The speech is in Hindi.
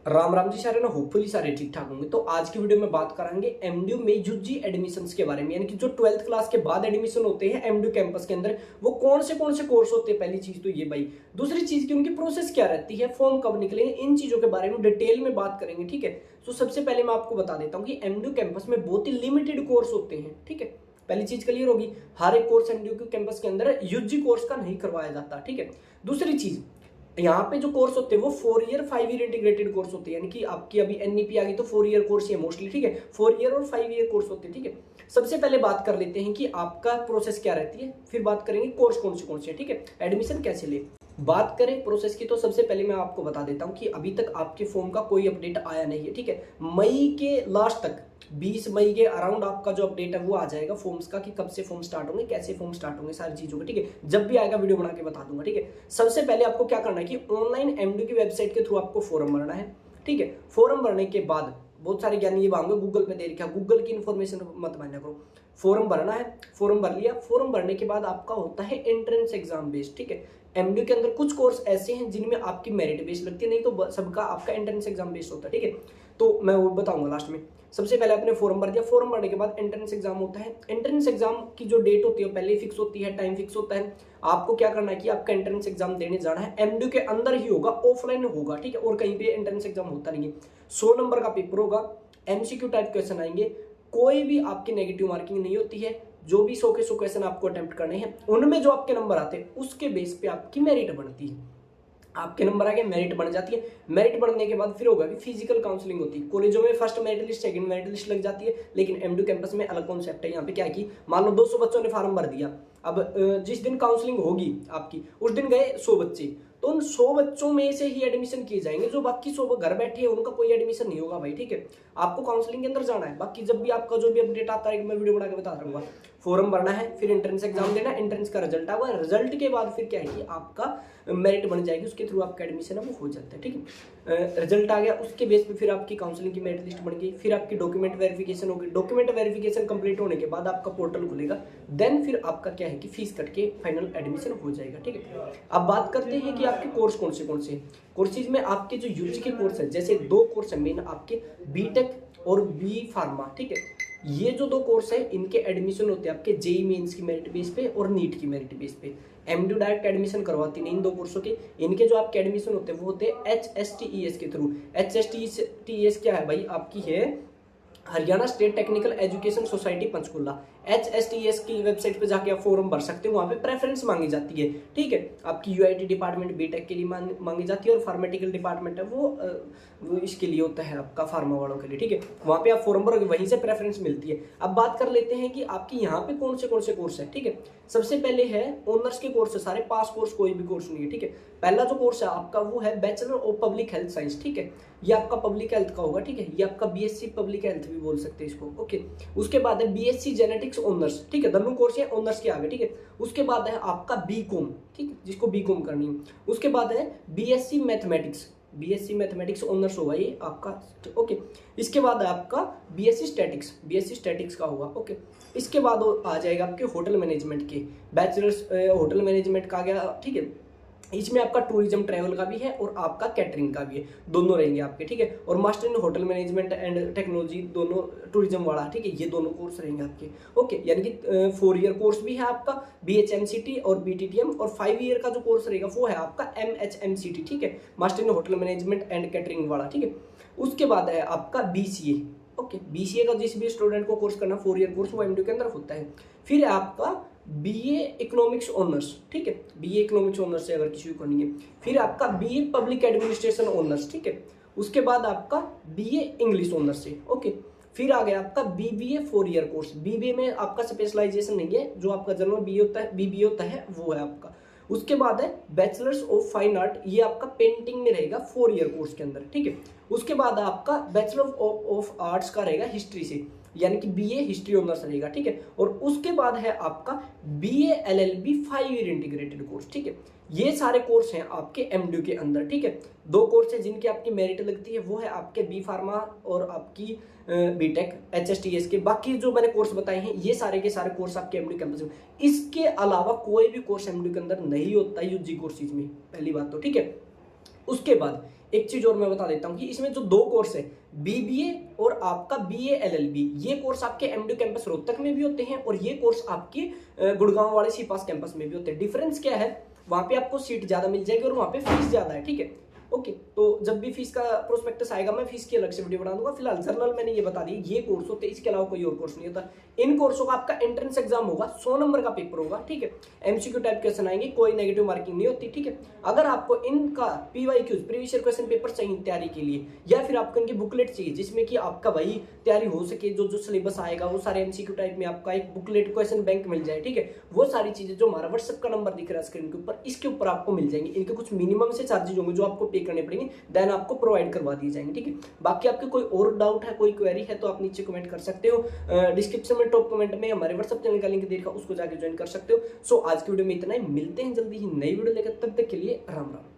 राम राम जी सारे ना, होपफुली सारे ठीक ठाक होंगे। तो आज की वीडियो में बात करेंगे एमडीयू में यूजी एडमिशंस के बारे में, यानी कि जो 12th क्लास के बाद एडमिशन होते हैं एमडीयू कैंपस के अंदर, वो कौन से कोर्स होते हैं। पहली चीज तो ये भाई। दूसरी चीज की उनकी प्रोसेस क्या रहती है, फॉर्म कब निकलेंगे, इन चीजों के बारे में डिटेल में बात करेंगे। ठीक है, तो सबसे पहले मैं आपको बता देता हूँ कि एमडीयू कैंपस में बहुत ही लिमिटेड कोर्स होते हैं। ठीक है, पहली चीज क्लियर होगी, हर एक कोर्स एमडीयू के कैंपस के अंदर यूजी कोर्स का नहीं करवाया जाता। ठीक है, दूसरी चीज, यहाँ पे जो कोर्स होते हैं वो 4 ईयर 5 ईयर इंटीग्रेटेड कोर्स होते हैं, यानी कि आपकी अभी एनईपी आ गई तो 4 ईयर कोर्स ही है मोस्टली। ठीक है, 4 ईयर और 5 ईयर कोर्स होते हैं। ठीक है, सबसे पहले बात कर लेते हैं कि आपका प्रोसेस क्या रहती है, फिर बात करेंगे कोर्स कौन से है। ठीक है, एडमिशन कैसे ले। बात करें प्रोसेस की तो सबसे पहले मैं आपको बता देता हूं कि अभी तक आपके फॉर्म का कोई अपडेट आया नहीं है। ठीक है, मई के लास्ट तक, 20 मई के अराउंड आपका जो अपडेट है वो आ जाएगा फॉर्म्स का, कि कब से फॉर्म स्टार्ट होंगे, कैसे फॉर्म स्टार्ट होंगे, सारी चीजों का। ठीक है, जब भी आएगा वीडियो बना के बता दूंगा। ठीक है, सबसे पहले आपको क्या करना है कि ऑनलाइन एमडीयू की वेबसाइट के थ्रू आपको फॉर्म भरना है। ठीक है, फॉर्म भरने के बाद बहुत सारे ज्ञानी ये मांगे गूगल पे दे रखा, गूगल की इन्फॉर्मेशन मत मान्या करो। फॉर्म भरना है, फॉर्म भर लिया, फॉर्म भरने के बाद आपका होता है एंट्रेंस एग्जाम बेस्ड। ठीक है, एमडीयू के अंदर कुछ कोर्स ऐसे हैं जिनमें आपकी मेरिट बेस्ड लगती है, नहीं तो सबका आपका एंट्रेंस एग्जाम बेस्ड होता है। ठीक है, तो मैं वो बताऊंगा लास्ट में। सबसे पहले आपने फॉर्म भर दिया, फॉर्म भरने के बाद एंट्रेंस एग्जाम होता है। एंट्रेंस एग्जाम की जो डेट होती है पहले फिक्स होती है, टाइम फिक्स होता है। आपको क्या करना है कि आपका एंट्रेंस एग्जाम देने जाना है, एमडीयू के अंदर ही होगा, ऑफलाइन होगा। ठीक है, और कहीं पे एंट्रेंस एग्जाम होता नहीं है। 100 नंबर का पेपर होगा, एमसीक्यू टाइप क्वेश्चन आएंगे, कोई भी आपकी नेगेटिव मार्किंग नहीं होती है। जो भी 100 के 100 क्वेश्चन आपको अटेम्प्ट करने हैं, उनमें जो आपके नंबर आते हैं उसके बेस पे आपकी मेरिट बनती है। आपके नंबर आगे मेरिट बन जाती है। मेरिट बनने के बाद फिर होगा कि फिजिकल काउंसलिंग होती है। कॉलेजों में first merit list, second merit list लग जाती है, लेकिन एमडीयू कैंपस में अलग कॉन्सेप्ट है। यहाँ पे क्या है कि मान लो 200 बच्चों ने फॉर्म भर दिया, अब जिस दिन काउंसलिंग होगी आपकी, उस दिन गए 100 बच्चे, तो उन 100 बच्चों में से ही एडमिशन किए जाएंगे। जो बाकी 100 घर बैठे हैं उनका कोई एडमिशन नहीं होगा भाई। ठीक है, आपको काउंसलिंग के अंदर जाना है। बाकी जब भी आपका जो भी अपडेट आता है मैं वीडियो बना के बता दूंगा। फॉर्म भरना है, फिर एंट्रेंस एग्जाम देना, एंट्रेंस का रिजल्ट आएगा, रिजल्ट के बाद फिर क्या है कि आपका मेरिट बन जाएगी, उसके थ्रू आपका एडमिशन है वो हो जाता है। ठीक है, रिजल्ट आ गया, उसके बेस पे फिर आपकी काउंसलिंग की मेरिट लिस्ट बन गई, फिर आपकी डॉक्यूमेंट वेरिफिकेशन होगी। डॉक्यूमेंट वेरिफिकेशन कंप्लीट होने के बाद आपका पोर्टल खुलेगा, देन फिर आपका क्या है कि फीस कट के फाइनल एडमिशन हो जाएगा। ठीक है, अब बात करते हैं कि आपके कोर्स कौन से कोर्सेज में आपके जो यूजी के कोर्स है, जैसे 2 कोर्स है मेन आपके, बीटेक और बी फार्मा। ठीक है, ये जो 2 कोर्स है इनके एडमिशन होते हैं आपके जेई मेंस की मेरिट बेस पे और नीट की मेरिट बेस पे। एमडीयू डायरेक्ट एडमिशन करवाती नहीं इन 2 कोर्सों के। इनके जो आपके एडमिशन होते हैं वो होते हैं HSTES के थ्रू। HSTES क्या है भाई, आपकी है Haryana state technical education society Panchkula. HSTES की वेबसाइट पे जाके आप फॉर्म भर सकते हो, वहां पे प्रेफरेंस मांगी जाती है। ठीक है, आपकी यूआईटी डिपार्टमेंट बीटेक के लिए मांगी जाती है, और फार्मेटिकल डिपार्टमेंट है वो इसके लिए होता है आपका फार्मा वालों के लिए। ठीक है, वहां पे आप फॉर्म भरोगे, वहीं से प्रेफरेंस मिलती है। अब बात कर लेते हैं कि आपकी यहाँ पे कौन से कोर्स है। ठीक है, सबसे पहले है ऑनर्स के कोर्स है, सारे पास कोर्स, कोई भी कोर्स नहीं है। ठीक है, पहला जो कोर्स है आपका वो है bachelor of public health science. ठीक है, ये आपका पब्लिक हेल्थ का होगा। ठीक है, ये आपका बीएससी पब्लिक हेल्थ भी बोल सकते हैं इसको। ओके, उसके बाद है बीएससी जेनेटिक्स ऑनर्स। ठीक है, दोनों कोर्स है ऑनर्स के आगे। ठीक है, उसके बाद है आपका बीकॉम। ठीक है, जिसको बीकॉम करनी है। उसके बाद है बीएससी मैथमेटिक्स ऑनर्स होगा ये आपका। ओके, इसके बाद है आपका बीएससी स्टैटिक्स का होगा। ओके, इसके बाद आ जाएगा आपके होटल मैनेजमेंट के, बैचलर्स होटल मैनेजमेंट का आ गया। ठीक है, इसमें आपका टूरिज्म ट्रैवल का भी है और आपका कैटरिंग का भी है, दोनों रहेंगे आपके। ठीक है, और master in hotel management and technology दोनों टूरिज्म वाला। ठीक है, ये दोनों कोर्स रहेंगे आपके। ओके, यानी कि 4 ईयर कोर्स भी है आपका BHMCT और BTTM, और 5 ईयर का जो कोर्स रहेगा वो है आपका MHMCT। ठीक है, master in hotel management and catering वाला। ठीक है, उसके बाद है आपका BCA। ओके, BCA का जिस भी स्टूडेंट को कोर्स करना, 4 ईयर कोर्स, वो एमडीयू के अंदर होता है। फिर आपका BA इकोनॉमिक्स ऑनर्स। ठीक है, BA इकोनॉमिक्स ऑनर्स से अगर किसी को करनी है। फिर आपका BA पब्लिक एडमिनिस्ट्रेशन ऑनर्स। ठीक है, उसके बाद आपका BA इंग्लिश ऑनर्स से। ओके, फिर आ गया आपका BBA 4 ईयर कोर्स। BBA में आपका स्पेशलाइजेशन नहीं है, जो आपका जनरल BA होता है, BBA होता है, वो है आपका। उसके बाद है बैचलर्स ऑफ फाइन आर्ट, ये आपका पेंटिंग में रहेगा 4 ईयर कोर्स के अंदर। ठीक है, उसके बाद आपका बैचलर ऑफ आर्ट्स का रहेगा हिस्ट्री से, यानी कि BA हिस्ट्री ऑनर्स रहेगा। ठीक है, और उसके बाद है आपका BA LLB 5 year integrated course. ठीक है, ये सारे कोर्स हैं आपके एमडीयू के अंदर। ठीक है, 2 कोर्स है जिनकी आपकी मेरिट लगती है, वो है आपके बी फार्मा और आपकी बीटेक HSTS के। बाकी जो मैंने कोर्स बताए हैं ये सारे के सारे कोर्स आपके एमडीयू कैंपस में। इसके अलावा कोई भी कोर्स एमडीयू के अंदर नहीं होता यूजी कोर्सेज में, पहली बात तो। ठीक है, उसके बाद एक चीज और मैं बता देता हूँ कि इसमें जो 2 कोर्स है, बीबीए और आपका बीए एलएलबी, ये कोर्स आपके एमडीयू कैंपस रोहतक में भी होते हैं और ये कोर्स आपके गुड़गांव वाले सीपास कैंपस में भी होते हैं। डिफरेंस क्या है, वहां पे आपको सीट ज्यादा मिल जाएगी और वहां पे फीस ज्यादा है, ठीक है। ओके, तो जब भी फीस का प्रोस्पेक्टस आएगा मैं फीस की अलग से वीडियो बना दूंगा। फिलहाल जर्नल मैंने ये बता दी, ये कोर्स होते हैं, इसके अलावा कोई और कोर्स नहीं होता। इन कोर्सों का आपका एंट्रेंस एग्जाम होगा, 100 नंबर का पेपर होगा, ठीक है। एमसीक्यू टाइप क्वेश्चन आएंगे, कोई नेगेटिव मार्किंग नहीं होती, ठीक है। अगर आपको इनका PYQs previous year question paper चाहिए तैयारी के लिए, या फिर आपको इनकी बुकलेट चाहिए जिसमें कि आपका भाई तैयारी हो सके, जो जो सिलेबस आएगा वो सारे एमसीक्यू टाइप में आपका एक बुकलेट क्वेश्चन बैंक मिल जाए, ठीक है। वो सारी चीजें जो हमारा व्हाट्सएप का नंबर दिख रहा है स्क्रीन के ऊपर, इसके ऊपर आपको मिल जाएंगे। इनके कुछ मिनिमम से चार्जेज होंगे जो आपको पे करने पड़ेंगे, देन आपको प्रोवाइड करवा दिए जाएंगे, ठीक है। बाकी आपके कोई और डाउट है, कोई क्वेरी है तो आप नीचे कमेंट कर सकते हो। डिस्क्रिप्शन में टॉप कमेंट में हमारे व्हाट्सएप चैनल का लिंक देखा, उसको जाके ज्वाइन कर सकते हो। सो आज की वीडियो में इतना ही, मिलते हैं जल्दी ही नई वीडियो लेकर, तब तक के लिए राम राम।